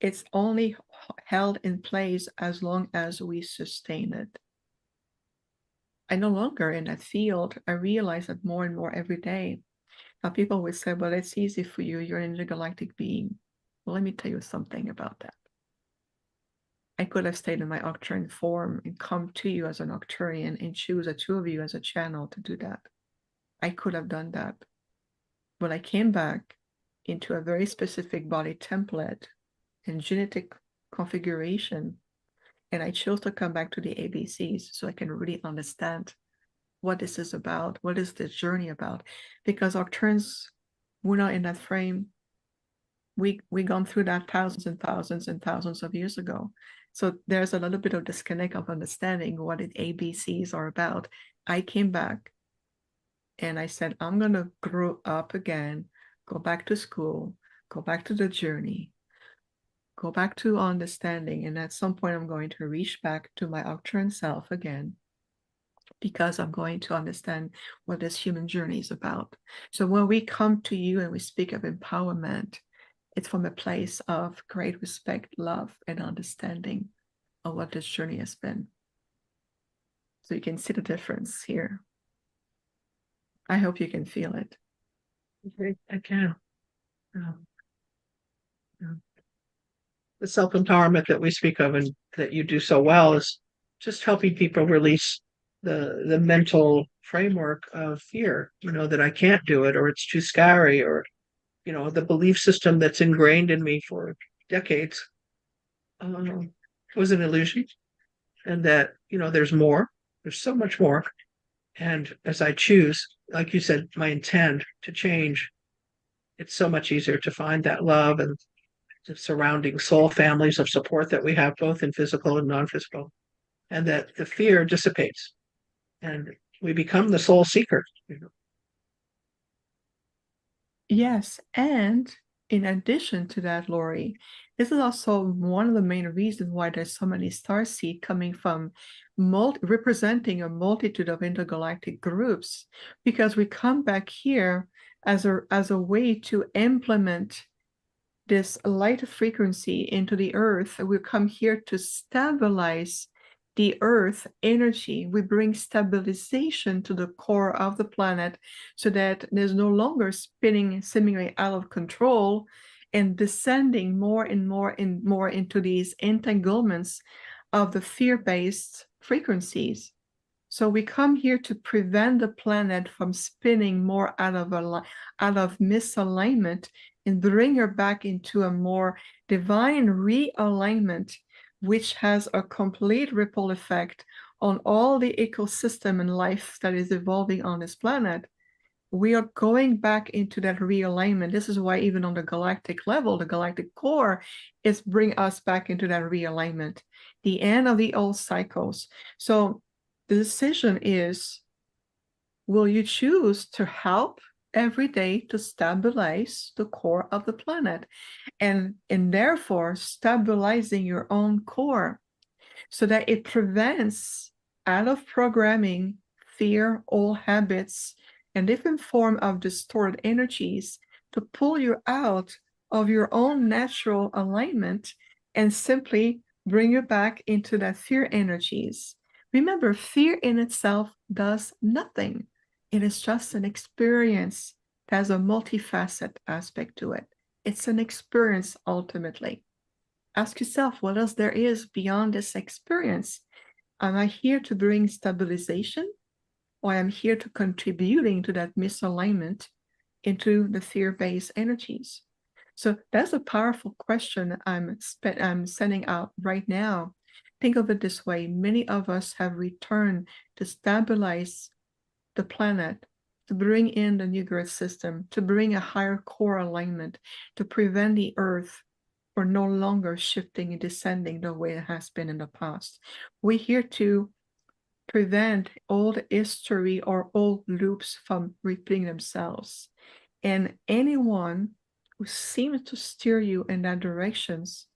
it's only held in place as long as we sustain it. I'm no longer in that field. I realize that more and more every day. Now people will say, well, it's easy for you. You're an intergalactic being. Well, let me tell you something about that. I could have stayed in my Arcturian form and come to you as an Arcturian and choose the two of you as a channel to do that. I could have done that. But I came back into a very specific body template and genetic configuration, and I chose to come back to the ABCs so I can really understand what this is about, what is this journey about, because Arcturians, we're not in that frame. We gone through that thousands and thousands and thousands of years ago. So there's a little bit of disconnect of understanding what the ABCs are about. I came back and I said, I'm going to grow up again, go back to school, go back to the journey, go back to understanding. And at some point, I'm going to reach back to my Arcturian self again, because I'm going to understand what this human journey is about. So when we come to you and we speak of empowerment, it's from a place of great respect, love, and understanding of what this journey has been. So you can see the difference here. I hope you can feel it. I can. The self-empowerment that we speak of and that you do so well is just helping people release the mental framework of fear, that I can't do it, or it's too scary, or the belief system that's ingrained in me for decades was an illusion, and that there's more, there's so much more. And as I choose, like you said, my intent to change, it's so much easier to find that love and the surrounding soul families of support that we have, both in physical and non-physical, and that the fear dissipates and we become the soul seeker. Yes, and in addition to that, Lori, this is also one of the main reasons why there's so many starseed coming from representing a multitude of intergalactic groups, because we come back here as a way to implement this light frequency into the earth. We come here to stabilize the earth energy. We bring stabilization to the core of the planet so that there's no longer spinning seemingly out of control and descending more and more and more into these entanglements of the fear-based frequencies. So we come here to prevent the planet from spinning more out of misalignment and bring her back into a more divine realignment, which has a complete ripple effect on all the ecosystem and life that is evolving on this planet. We are going back into that realignment. This is why even on the galactic level, the galactic core is bring us back into that realignment, the end of the old cycles. So the decision is, will you choose to help every day to stabilize the core of the planet and therefore stabilizing your own core so that it prevents out of programming, fear, old habits, and different form of distorted energies to pull you out of your own natural alignment and simply bring you back into that fear energies. Remember, fear in itself does nothing. It is just an experience that has a multifaceted aspect to it. It's an experience ultimately. Ask yourself what else there is beyond this experience. Am I here to bring stabilization, or am I here to contributing to that misalignment into the fear-based energies? So that's a powerful question I'm sending out right now. Think of it this way. Many of us have returned to stabilize the planet, to bring in the new grid system, to bring a higher core alignment, to prevent the earth for no longer shifting and descending the way it has been in the past. We're here to prevent old history or old loops from repeating themselves. And anyone who seems to steer you in that directions,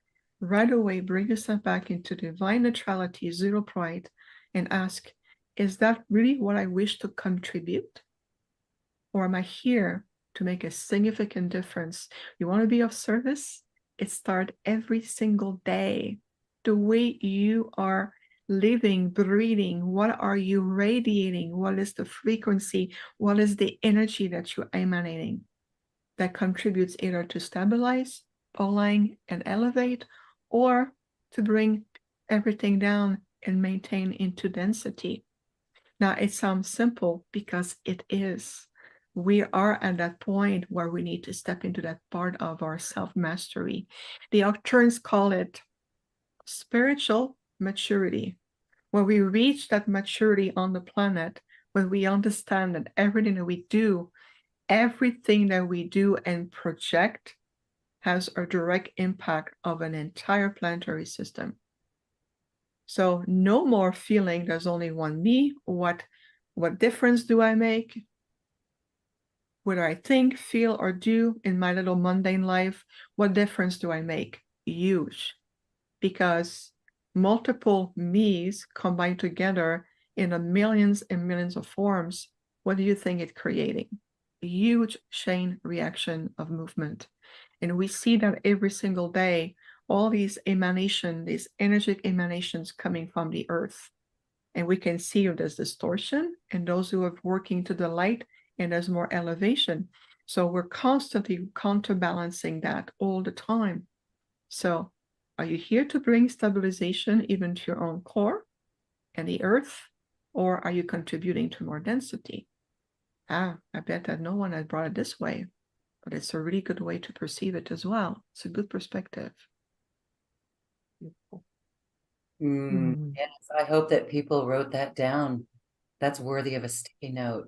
right away bring yourself back into divine neutrality, zero pride, and ask, is that really what I wish to contribute? Or am I here to make a significant difference? You want to be of service? It starts every single day. The way you are living, breathing, what are you radiating? What is the frequency? What is the energy that you're emanating that contributes either to stabilize, align, and elevate, or to bring everything down and maintain into density? Now, it sounds simple because it is. We are at that point where we need to step into that part of our self-mastery. The Octurans call it spiritual maturity. When we reach that maturity on the planet, when we understand that everything that we do and project has a direct impact of an entire planetary system. So no more feeling there's only one me. What difference do I make? Whether I think, feel, or do in my little mundane life, what difference do I make? Huge. Because multiple me's combined together in a millions and millions of forms, what do you think it's creating? A huge chain reaction of movement. And we see that every single day, all these emanations, these energetic emanations coming from the earth. And we can see if there's distortion and those who are working to the light, and there's more elevation. So we're constantly counterbalancing that all the time. So are you here to bring stabilization even to your own core and the earth, or are you contributing to more density? I bet that no one had brought it this way, but it's a really good way to perceive it as well. It's a good perspective. Yes, I hope that people wrote that down. That's worthy of a sticky note.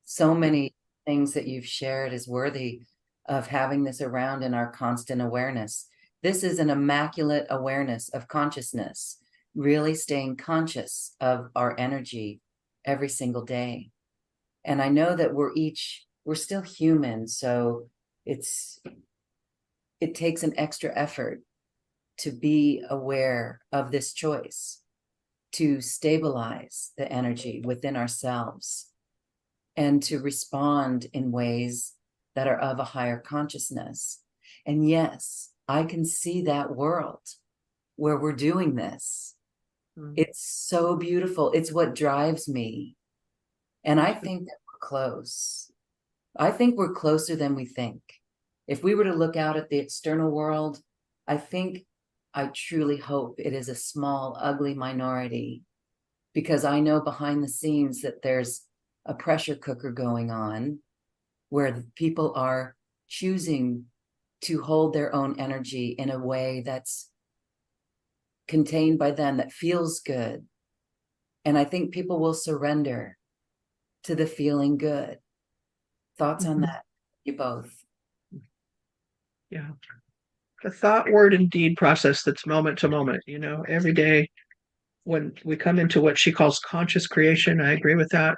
So many things that you've shared is worthy of having this around in our constant awareness. This is an immaculate awareness of consciousness, really staying conscious of our energy every single day. And I know that we're still human, so it takes an extra effort to be aware of this choice, to stabilize the energy within ourselves and to respond in ways that are of a higher consciousness. And yes, I can see that world where we're doing this. It's so beautiful. It's what drives me. And I think that we're close. I think we're closer than we think. If we were to look out at the external world, I truly hope it is a small, ugly minority, because I know behind the scenes that there's a pressure cooker going on where people are choosing to hold their own energy in a way that's contained by them, that feels good. And I think people will surrender to the feeling good. Thoughts on that, you both? Yeah. The thought, word, and deed process that's moment to moment, every day when we come into what she calls conscious creation, I agree with that.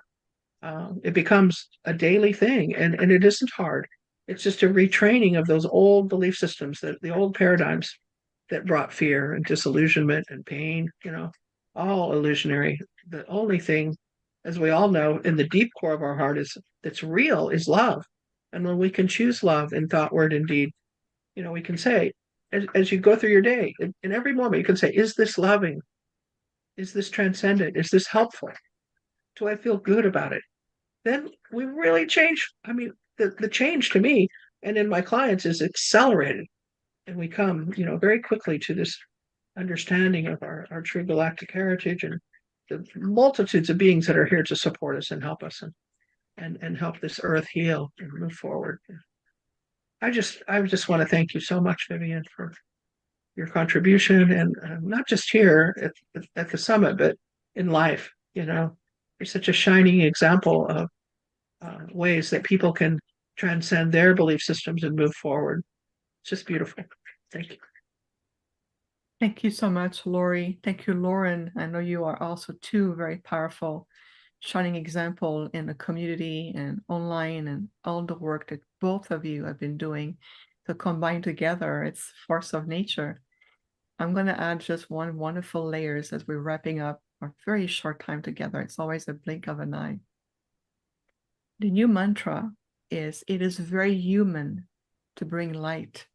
It becomes a daily thing, and it isn't hard. It's just a retraining of those old belief systems, the old paradigms that brought fear and disillusionment and pain, all illusionary. The only thing, as we all know, in the deep core of our heart that's real is love. And when we can choose love in thought, word, and deed, we can say, as you go through your day, in every moment, you can say, is this loving? Is this transcendent? Is this helpful? Do I feel good about it? Then we really change. I mean, the change to me and in my clients is accelerated. And we come, very quickly to this understanding of our true galactic heritage and the multitudes of beings that are here to support us and help us and help this earth heal and move forward. I just want to thank you so much, Viviane, for your contribution, and not just here at the summit, but in life. You're such a shining example of ways that people can transcend their belief systems and move forward. It's just beautiful. Thank you. Thank you so much, Lori. Thank you, Lauren. I know you are also two very powerful, shining example in the community and online and all the work that both of you have been doing to combine together. It's force of nature. I'm going to add just one wonderful layers as we're wrapping up our very short time together. It's always a blink of an eye. The new mantra is, it is very human to bring light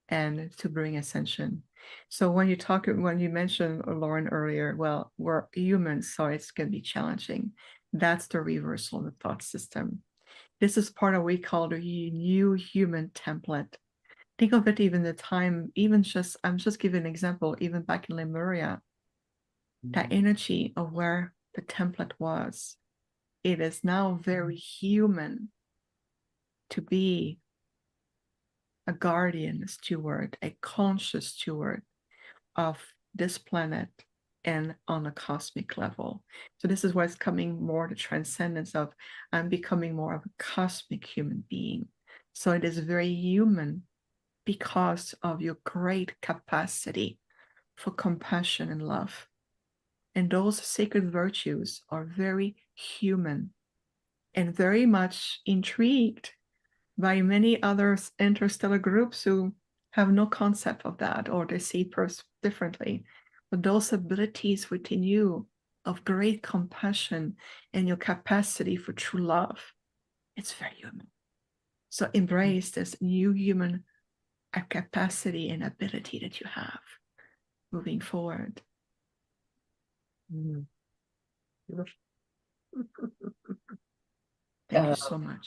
and to bring ascension. So when you mentioned, Lauren, earlier, well, we're humans, so it's going to be challenging. That's the reversal of the thought system. This is part of what we call the new human template. Think of it even the time, I'm just giving an example, even back in Lemuria, that energy of where the template was. It is now very human to be a guardian, a steward, a conscious steward of this planet and on a cosmic level. So this is what's coming more the transcendence of I'm becoming more of a cosmic human being. So it is very human because of your great capacity for compassion and love. And those sacred virtues are very human and very much intrigued by many other interstellar groups who have no concept of that, or they see it differently. But those abilities within you of great compassion and your capacity for true love, it's very human. So embrace this new human capacity and ability that you have moving forward. Thank you so much.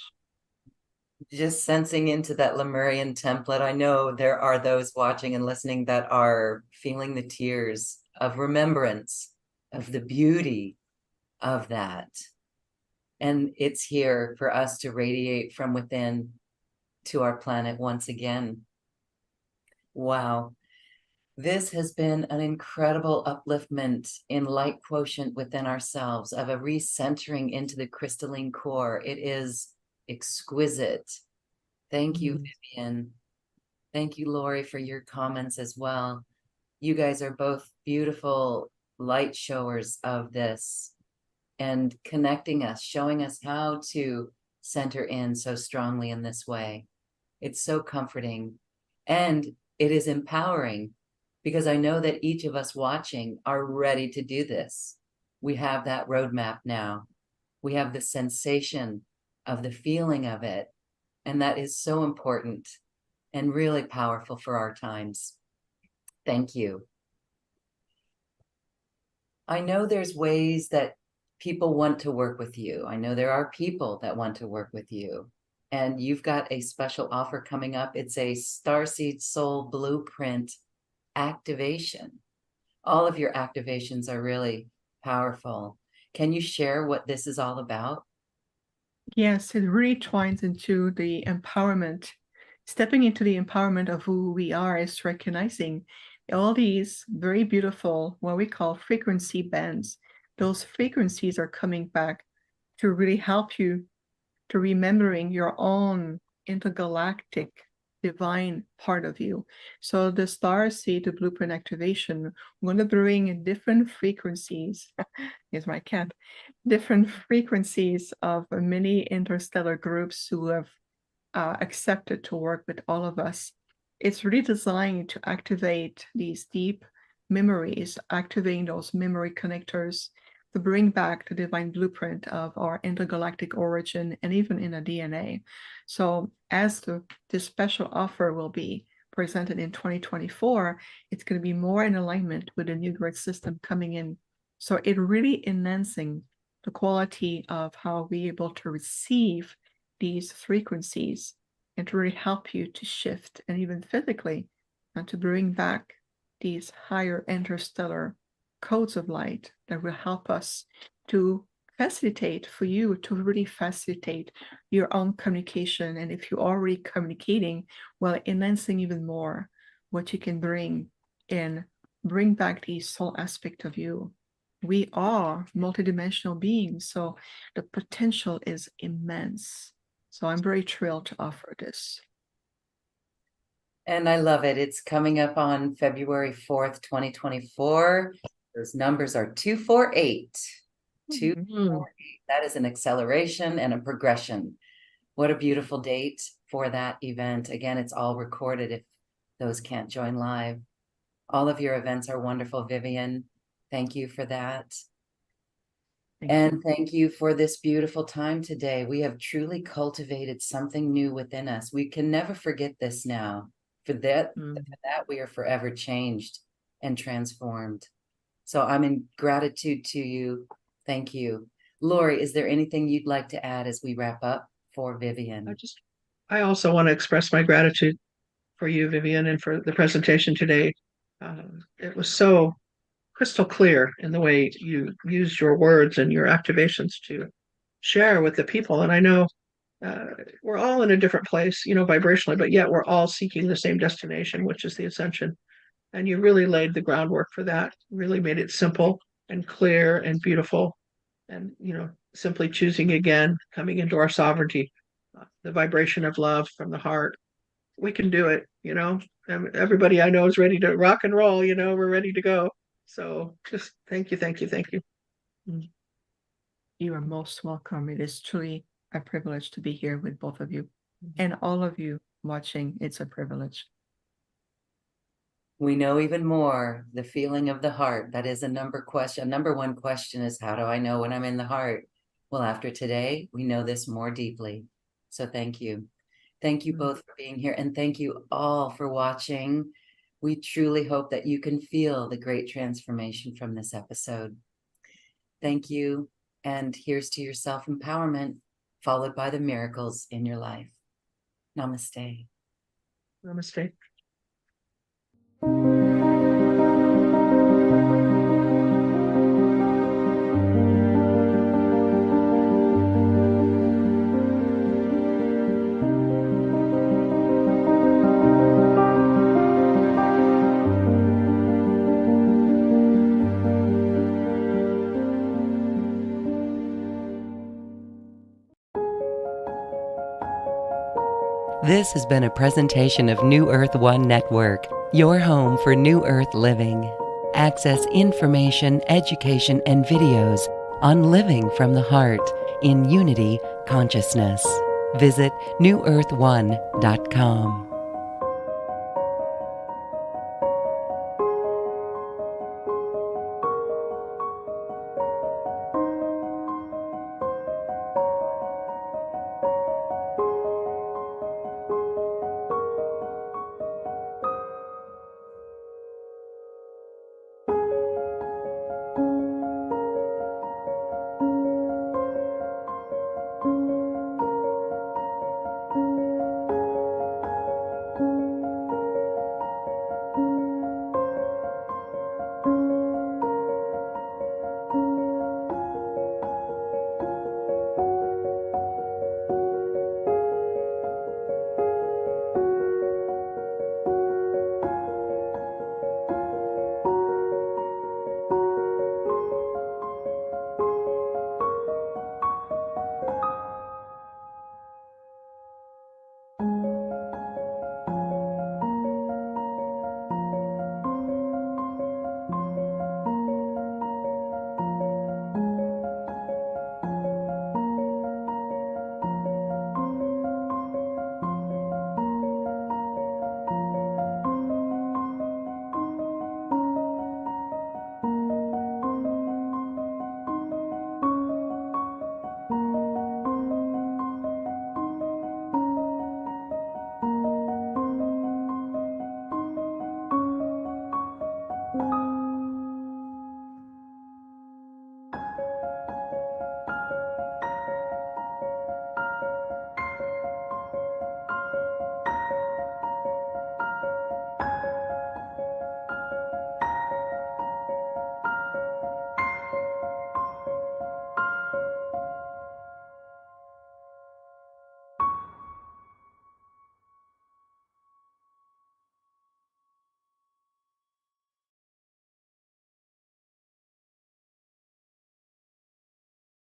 Just sensing into that Lemurian template, I know there are those watching and listening that are feeling the tears of remembrance of the beauty of that. And it's here for us to radiate from within to our planet once again. Wow. This has been an incredible upliftment in light quotient within ourselves, of a recentering into the crystalline core. It is exquisite. Thank you, Viviane. Thank you, Lori, for your comments as well. You guys are both beautiful light showers of this and connecting us, showing us how to center in so strongly in this way. It's so comforting and it is empowering, because I know that each of us watching are ready to do this. We have that roadmap now. We have the sensation of the feeling of it. And that is so important and really powerful for our times. Thank you. I know there's ways that people want to work with you. I know there are people that want to work with you. And you've got a special offer coming up. It's a Starseed Soul Blueprint activation. All of your activations are really powerful. Can you share what this is all about? Yes, it really twines into the empowerment stepping into the empowerment of who we are is recognizing all these very beautiful, what we call frequency bands. Those frequencies are coming back to really help you to remembering your own intergalactic divine part of you. So the stars see the blueprint activation. We're going to bring in different frequencies. Here's my cat. Different frequencies of many interstellar groups who have accepted to work with all of us. It's really designed to activate these deep memories, activating those memory connectors to bring back the divine blueprint of our intergalactic origin and even in the DNA. So as this special offer will be presented in 2024, it's going to be more in alignment with the new grid system coming in. So it really enhancing the quality of how we're able to receive these frequencies and to really help you to shift and even physically and to bring back these higher interstellar codes of light that will help us to facilitate for you to really facilitate your own communication. And if you're already communicating, well, enhancing even more what you can bring in, bring back the soul aspect of you. We are multidimensional beings, so the potential is immense. So I'm very thrilled to offer this. And I love it. It's coming up on February 4th, 2024. Those numbers are 248. 248. That is an acceleration and a progression. What a beautiful date for that event. Again, it's all recorded if those can't join live. All of your events are wonderful, Viviane. Thank you for that. Thank you for this beautiful time today. We have truly cultivated something new within us. We can never forget this now. For that, we are forever changed and transformed. So I'm in gratitude to you. Thank you. Lori, is there anything you'd like to add as we wrap up for Viviane? I also want to express my gratitude for you, Viviane, and for the presentation today. It was so crystal clear in the way you used your words and your activations to share with the people. And I know we're all in a different place, vibrationally, but yet we're all seeking the same destination, which is the ascension. And you really laid the groundwork for that, really made it simple and clear and beautiful. And, simply choosing again, coming into our sovereignty, the vibration of love from the heart. We can do it, Everybody I know is ready to rock and roll, we're ready to go. So just thank you, thank you, thank you. You are most welcome. It is truly a privilege to be here with both of you and all of you watching. It's a privilege. We know even more, the feeling of the heart. That is a number one question is, how do I know when I'm in the heart? Well, after today, we know this more deeply. So thank you. Thank you both for being here. And thank you all for watching. We truly hope that you can feel the great transformation from this episode. Thank you. And here's to your self-empowerment, followed by the miracles in your life. Namaste. Namaste. This has been a presentation of New Earth One Network, your home for New Earth living. Access information, education, and videos on living from the heart in unity consciousness. Visit newearth1.com.